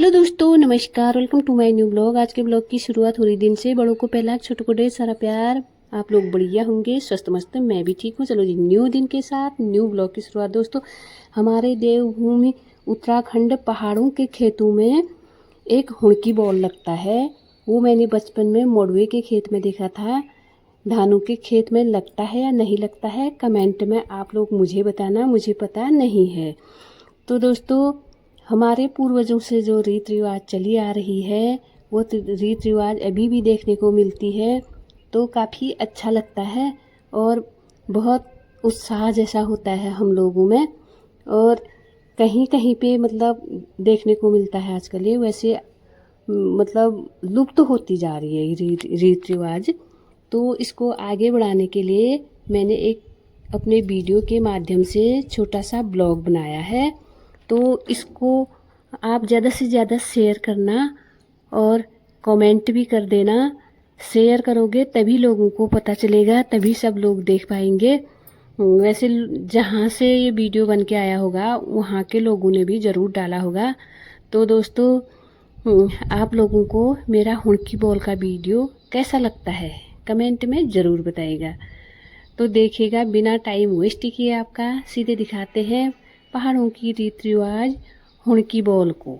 Hello दोस्तों, नमस्कार। Welcome to my new blog. आज के ब्लॉग की शुरुआत हो रही दिन से। बड़ों को पहला, छोटों को ढेर सारा प्यार। आप लोग बढ़िया होंगे, स्वस्थ मस्त। मैं भी ठीक हूँ। चलो जी, न्यू दिन के साथ न्यू ब्लॉग की शुरुआत। दोस्तों, हमारे देवभूमि उत्तराखंड पहाड़ों के खेतों में एक हुड़की बॉल लगता है। वो मैंने बचपन में मोड़वे के खेत में देखा था। धानों के खेत में लगता है या नहीं लगता है, कमेंट में आप लोग मुझे बताना, मुझे पता नहीं है। तो दोस्तों, हमारे पूर्वजों से जो रीति रिवाज चली आ रही है, वो रीति रिवाज अभी भी देखने को मिलती है। तो काफ़ी अच्छा लगता है और बहुत उत्साह जैसा होता है हम लोगों में। और कहीं कहीं पे मतलब देखने को मिलता है आजकल ये, वैसे मतलब लुप्त होती जा रही है रीति रिवाज। तो इसको आगे बढ़ाने के लिए मैंने एक अपने वीडियो के माध्यम से छोटा सा ब्लॉग बनाया है। तो इसको आप ज़्यादा से ज़्यादा शेयर करना और कमेंट भी कर देना। शेयर करोगे तभी लोगों को पता चलेगा, तभी सब लोग देख पाएंगे। वैसे जहाँ से ये वीडियो बन के आया होगा वहाँ के लोगों ने भी ज़रूर डाला होगा। तो दोस्तों, आप लोगों को मेरा हुड़की बॉल का वीडियो कैसा लगता है कमेंट में ज़रूर बताइएगा। तो देखिएगा, बिना टाइम वेस्ट किए आपका सीधे दिखाते हैं पहाड़ों की रीति रिवाज हुड़की बॉल को।